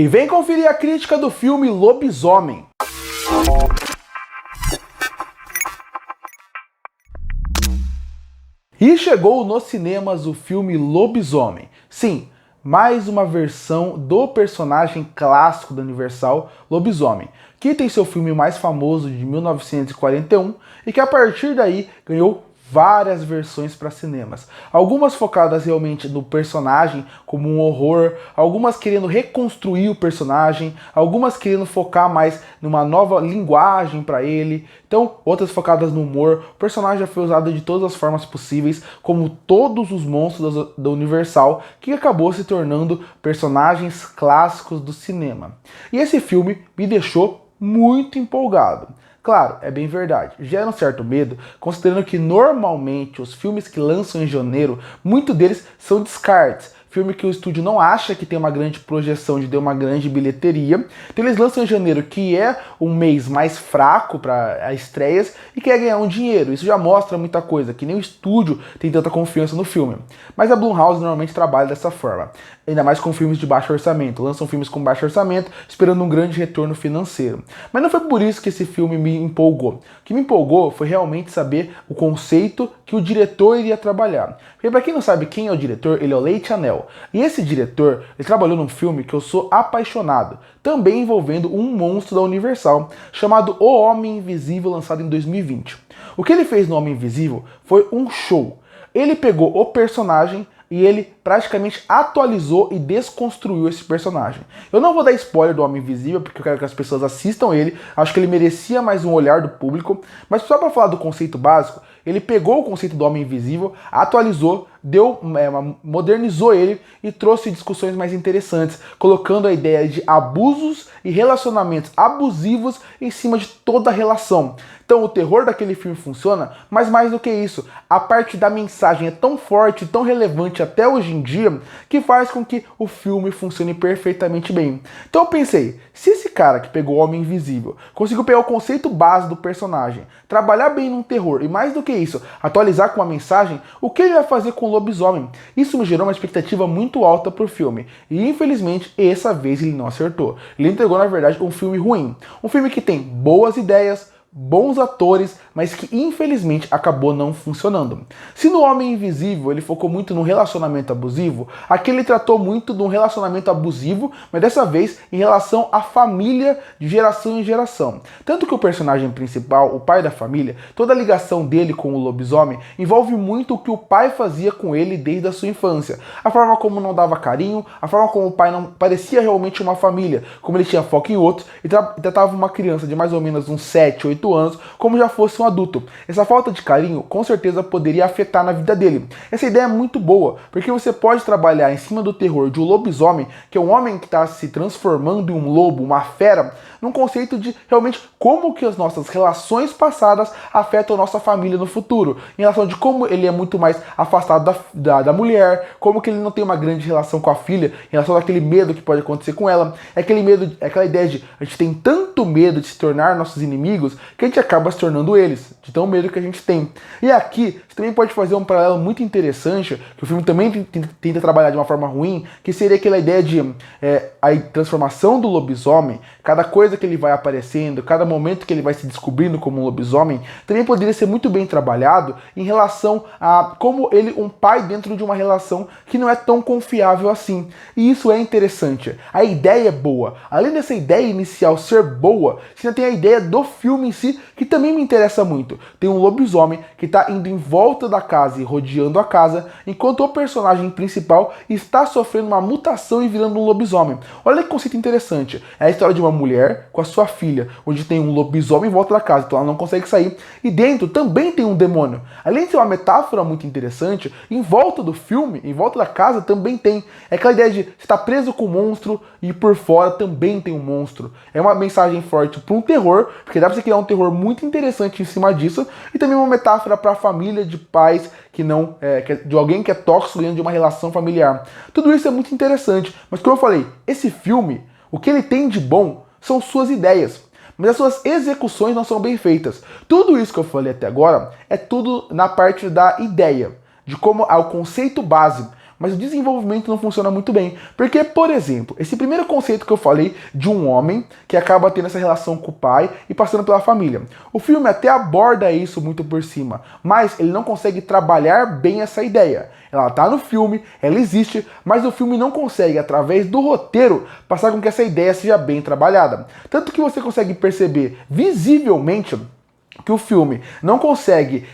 E vem conferir a crítica do filme Lobisomem. E chegou nos cinemas o filme Lobisomem. Sim, mais uma versão do personagem clássico da Universal, Lobisomem, que tem seu filme mais famoso de 1941 e que a partir daí ganhou várias versões para cinemas. Algumas focadas realmente no personagem como um horror, algumas querendo reconstruir o personagem, algumas querendo focar mais numa nova linguagem para ele, então outras focadas no humor. O personagem já foi usado de todas as formas possíveis, como todos os monstros da Universal, que acabou se tornando personagens clássicos do cinema. E esse filme me deixou muito empolgado. Claro, é bem verdade, gera um certo medo, considerando que normalmente os filmes que lançam em janeiro, muitos deles são descartes. Filme que o estúdio não acha que tem uma grande projeção de ter uma grande bilheteria. Então eles lançam em janeiro, que é um mês mais fraco para estreias, e quer ganhar um dinheiro. Isso já mostra muita coisa, que nem o estúdio tem tanta confiança no filme. Mas a Blumhouse normalmente trabalha dessa forma, ainda mais com filmes de baixo orçamento. Lançam filmes com baixo orçamento, esperando um grande retorno financeiro. Mas não foi por isso que esse filme me empolgou. O que me empolgou foi realmente saber o conceito que o diretor iria trabalhar. Porque para quem não sabe quem é o diretor, ele é o Leigh Whannell. E esse diretor, ele trabalhou num filme que eu sou apaixonado, também envolvendo um monstro da Universal, chamado O Homem Invisível, lançado em 2020. O que ele fez no Homem Invisível foi um show. Ele pegou o personagem e ele praticamente atualizou e desconstruiu esse personagem. Eu não vou dar spoiler do Homem Invisível, porque eu quero que as pessoas assistam ele, acho que ele merecia mais um olhar do público, mas só para falar do conceito básico, ele pegou o conceito do Homem Invisível, atualizou, modernizou ele e trouxe discussões mais interessantes, colocando a ideia de abusos e relacionamentos abusivos em cima de toda a relação. Então o terror daquele filme funciona, mas mais do que isso, a parte da mensagem é tão forte, tão relevante até hoje em dia, que faz com que o filme funcione perfeitamente bem. Então eu pensei, se esse cara que pegou o Homem Invisível conseguiu pegar o conceito base do personagem, trabalhar bem num terror e mais do que isso, atualizar com uma mensagem, o que ele vai fazer com o Lobisomem? Isso me gerou uma expectativa muito alta pro filme. E infelizmente, essa vez ele não acertou. Ele entregou, na verdade, um filme ruim. Um filme que tem boas ideias, bons atores, mas que infelizmente acabou não funcionando. Se no Homem Invisível ele focou muito no relacionamento abusivo, aqui ele tratou muito de um relacionamento abusivo, mas dessa vez em relação à família de geração em geração. Tanto que o personagem principal, o pai da família, toda a ligação dele com o lobisomem envolve muito o que o pai fazia com ele desde a sua infância. A forma como não dava carinho, a forma como o pai não parecia realmente uma família, como ele tinha foco em outros e tratava uma criança de mais ou menos uns 7, 8 anos como já fosse um adulto. Essa falta de carinho com certeza poderia afetar na vida dele. Essa ideia é muito boa, porque você pode trabalhar em cima do terror de um lobisomem, que é um homem que está se transformando em um lobo, uma fera, num conceito de realmente como que as nossas relações passadas afetam a nossa família no futuro, em relação de como ele é muito mais afastado da mulher, como que ele não tem uma grande relação com a filha, em relação àquele medo que pode acontecer com ela, é aquele medo, é aquela ideia de a gente tem tanto medo de se tornar nossos inimigos que a gente acaba se tornando eles, de tão medo que a gente tem. E aqui, você também pode fazer um paralelo muito interessante, que o filme também tenta trabalhar de uma forma ruim, que seria aquela ideia de a transformação do lobisomem, cada coisa que ele vai aparecendo, cada momento que ele vai se descobrindo como um lobisomem, também poderia ser muito bem trabalhado em relação a como ele, um pai dentro de uma relação que não é tão confiável assim. E isso é interessante. A ideia é boa. Além dessa ideia inicial ser boa, você ainda tem a ideia do filme em si, que também me interessa muito. Tem um lobisomem que está indo em volta da casa e rodeando a casa, enquanto o personagem principal está sofrendo uma mutação e virando um lobisomem. Olha que conceito interessante. É a história de uma mulher com a sua filha, onde tem um lobisomem em volta da casa, então ela não consegue sair. E dentro também tem um demônio. Além de ser uma metáfora muito interessante, em volta do filme, em volta da casa também tem. É aquela ideia de você estar preso com um monstro e por fora também tem um monstro. É uma mensagem forte para um terror, porque dá pra você criar um terror muito interessante em cima disso, e também uma metáfora para a família de pais que não de alguém que é tóxico dentro de uma relação familiar. Tudo isso é muito interessante, mas como eu falei, esse filme, o que ele tem de bom são suas ideias, mas as suas execuções não são bem feitas. Tudo isso que eu falei até agora é tudo na parte da ideia, de como é o conceito base. mas o desenvolvimento não funciona muito bem. Porque, por exemplo, esse primeiro conceito que eu falei de um homem que acaba tendo essa relação com o pai e passando pela família. O filme até aborda isso muito por cima, mas ele não consegue trabalhar bem essa ideia. Ela tá no filme, ela existe, mas o filme não consegue, através do roteiro, passar com que essa ideia seja bem trabalhada. Tanto que você consegue perceber visivelmente que o filme não consegue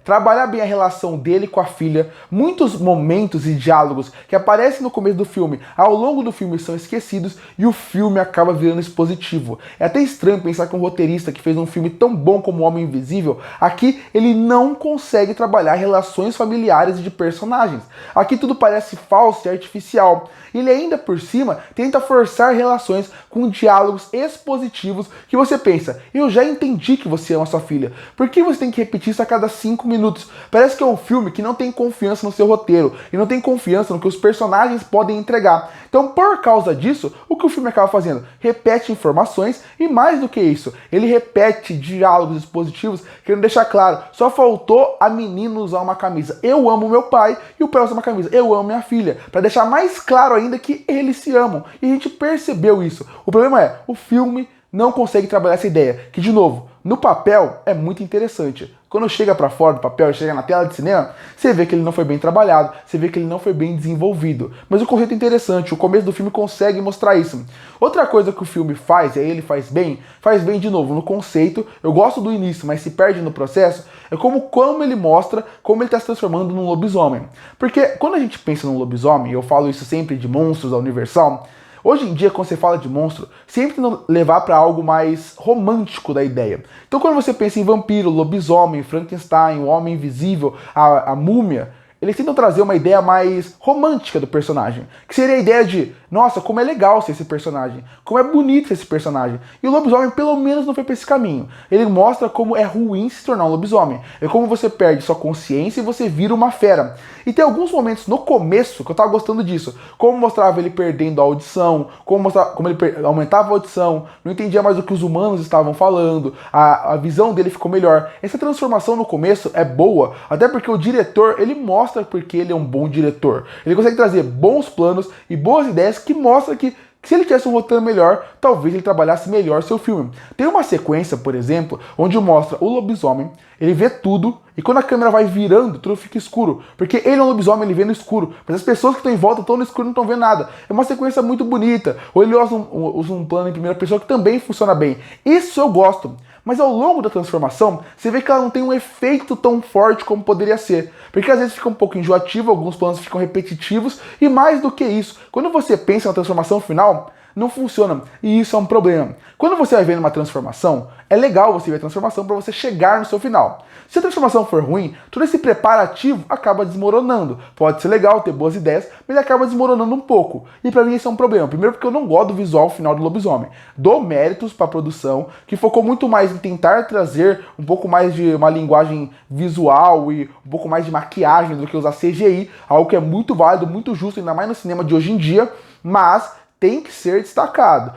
trabalhar bem a relação dele com a filha. Muitos momentos e diálogos que aparecem no começo do filme, ao longo do filme, são esquecidos e o filme acaba virando expositivo. É até estranho pensar que um roteirista que fez um filme tão bom como O Homem Invisível, aqui ele não consegue trabalhar relações familiares de personagens. Aqui tudo parece falso e artificial. Ele ainda por cima tenta forçar relações com diálogos expositivos que você pensa, eu já entendi que você ama sua filha, por que você tem que repetir isso a cada 5 minutos? Parece que é um filme que não tem confiança no seu roteiro e não tem confiança no que os personagens podem entregar. Então, por causa disso, o que o filme acaba fazendo? Repete informações e mais do que isso, ele repete diálogos expositivos querendo deixar claro, só faltou a menina usar uma camisa, eu amo meu pai, e o pai usa uma camisa, eu amo minha filha, para deixar mais claro ainda que eles se amam. E a gente percebeu isso. O problema é, o filme não consegue trabalhar essa ideia, que de novo, no papel é muito interessante. Quando chega para fora do papel e chega na tela de cinema, você vê que ele não foi bem trabalhado, você vê que ele não foi bem desenvolvido. Mas o conceito é interessante, o começo do filme consegue mostrar isso. Outra coisa que o filme faz, e aí ele faz bem de novo no conceito, eu gosto do início, mas se perde no processo, é como ele mostra como ele está se transformando num lobisomem. Porque quando a gente pensa num lobisomem, eu falo isso sempre de monstros da Universal, hoje em dia, quando você fala de monstro, sempre levar para algo mais romântico da ideia. Então, quando você pensa em vampiro, lobisomem, Frankenstein, o Homem Invisível, a múmia, eles tentam trazer uma ideia mais romântica do personagem. Que seria a ideia de, nossa, como é legal ser esse personagem, como é bonito ser esse personagem. E o lobisomem, pelo menos, não foi para esse caminho. Ele mostra como é ruim se tornar um lobisomem. É como você perde sua consciência e você vira uma fera. E tem alguns momentos no começo que eu tava gostando disso. Como mostrava ele perdendo a audição, como ele aumentava a audição, não entendia mais o que os humanos estavam falando, a visão dele ficou melhor. Essa transformação no começo é boa, até porque o diretor, ele mostra porque ele é um bom diretor. Ele consegue trazer bons planos e boas ideias que mostram que se ele tivesse um roteiro melhor, talvez ele trabalhasse melhor seu filme. Tem uma sequência, por exemplo, onde mostra o lobisomem, ele vê tudo, e quando a câmera vai virando, tudo fica escuro. Porque ele é um lobisomem, ele vê no escuro. Mas as pessoas que estão em volta estão no escuro e não estão vendo nada. É uma sequência muito bonita. Ou ele usa um plano em primeira pessoa que também funciona bem. Isso eu gosto. Mas ao longo da transformação, você vê que ela não tem um efeito tão forte como poderia ser. Porque às vezes fica um pouco enjoativo, alguns planos ficam repetitivos, e mais do que isso, quando você pensa na transformação final, não funciona, e isso é um problema. Quando você vai vendo uma transformação, é legal você ver a transformação para você chegar no seu final. Se a transformação for ruim, todo esse preparativo acaba desmoronando. Pode ser legal, ter boas ideias, mas ele acaba desmoronando um pouco. E para mim isso é um problema. Primeiro porque eu não gosto do visual final do lobisomem. Dou méritos para a produção, que focou muito mais em tentar trazer um pouco mais de uma linguagem visual e um pouco mais de maquiagem do que usar CGI, algo que é muito válido, muito justo, ainda mais no cinema de hoje em dia, mas tem que ser destacado.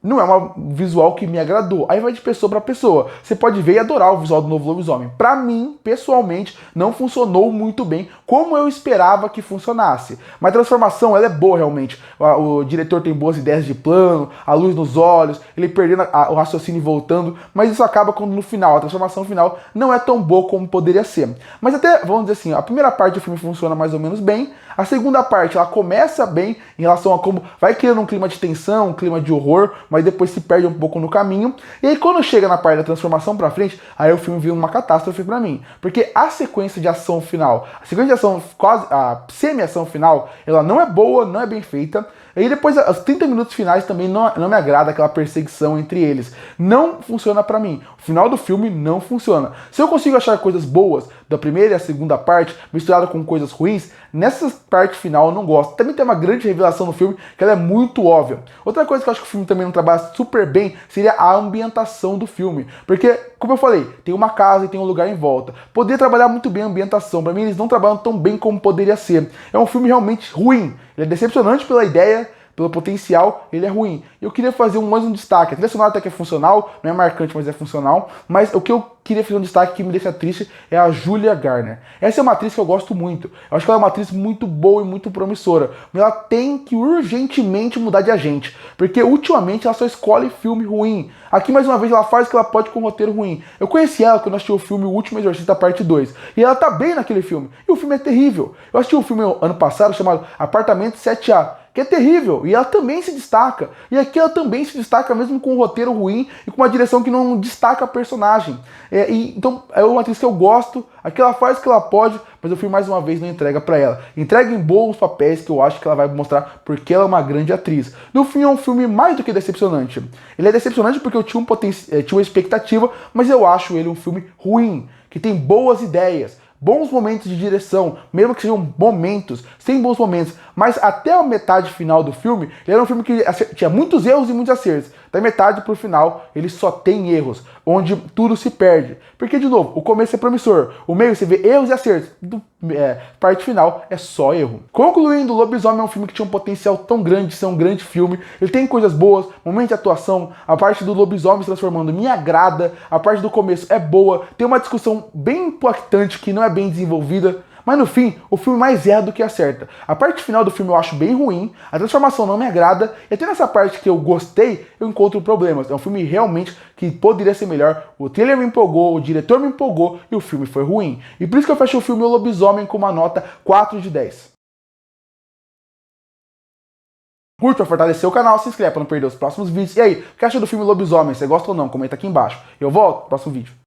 Não é um visual que me agradou. Aí vai de pessoa para pessoa. Você pode ver e adorar o visual do novo lobisomem. Para mim, pessoalmente, não funcionou muito bem como eu esperava que funcionasse. Mas a transformação, ela é boa realmente. O diretor tem boas ideias de plano, a luz nos olhos, ele perdendo o raciocínio e voltando. Mas isso acaba quando no final, a transformação final não é tão boa como poderia ser. Mas até, vamos dizer assim, a primeira parte do filme funciona mais ou menos bem. A segunda parte, ela começa bem em relação a como vai criando um clima de tensão, um clima de horror, mas depois se perde um pouco no caminho. E aí quando chega na parte da transformação pra frente, aí o filme vira uma catástrofe pra mim. Porque a sequência de ação final, a sequência de ação, quase a semi-ação final, ela não é boa, não é bem feita. E depois, os 30 minutos finais também não me agrada aquela perseguição entre eles. Não funciona pra mim. O final do filme não funciona. Se eu consigo achar coisas boas da primeira e a segunda parte, misturada com coisas ruins, nessa parte final eu não gosto. Também tem uma grande revelação no filme, que ela é muito óbvia. Outra coisa que eu acho que o filme também não trabalha super bem, seria a ambientação do filme. Porque, como eu falei, tem uma casa e tem um lugar em volta. Poderia trabalhar muito bem a ambientação. Pra mim, eles não trabalham tão bem como poderia ser. É um filme realmente ruim. Ele é decepcionante pela ideia, pelo potencial, ele é ruim. Eu queria fazer mais um destaque. A trilha sonora até que é funcional, não é marcante, mas é funcional. Mas o que eu queria fazer um destaque que me deixa triste é a Julia Garner. Essa é uma atriz que eu gosto muito. Eu acho que ela é uma atriz muito boa e muito promissora. Mas ela tem que urgentemente mudar de agente. Porque ultimamente ela só escolhe filme ruim. Aqui, mais uma vez, ela faz o que ela pode com um roteiro ruim. Eu conheci ela quando eu assisti o filme O Último Exorcista, parte 2. E ela tá bem naquele filme. E o filme é terrível. Eu assisti um filme ano passado chamado Apartamento 7A, que é terrível, e ela também se destaca. E aqui ela também se destaca mesmo com um roteiro ruim e com uma direção que não destaca a personagem. Então é uma atriz que eu gosto, aqui ela faz o que ela pode, mas eu fui mais uma vez não entrega pra ela. Entrega em bons papéis que eu acho que ela vai mostrar porque ela é uma grande atriz. No fim é um filme mais do que decepcionante. Ele é decepcionante porque eu tinha uma expectativa, mas eu acho ele um filme ruim, que tem boas ideias, bons momentos de direção, mesmo que sejam momentos, sem bons momentos, mas até a metade final do filme, ele era um filme que tinha muitos erros e muitos acertos. Da metade pro final, ele só tem erros, onde tudo se perde. Porque, de novo, o começo é promissor, o meio você vê erros e acertos, parte final é só erro. Concluindo, Lobisomem é um filme que tinha um potencial tão grande de ser um grande filme, ele tem coisas boas, momentos de atuação, a parte do lobisomem se transformando me agrada, a parte do começo é boa, tem uma discussão bem impactante que não é bem desenvolvida, mas no fim, o filme mais erra do que acerta. A parte final do filme eu acho bem ruim, a transformação não me agrada, e até nessa parte que eu gostei, eu encontro problemas. É um filme realmente que poderia ser melhor, o trailer me empolgou, o diretor me empolgou, e o filme foi ruim. E por isso que eu fecho o filme O Lobisomem com uma nota 4 de 10. Curte para fortalecer o canal, se inscreve para não perder os próximos vídeos. E aí, o que acha do filme Lobisomem? Você gosta ou não? Comenta aqui embaixo. Eu volto no próximo vídeo.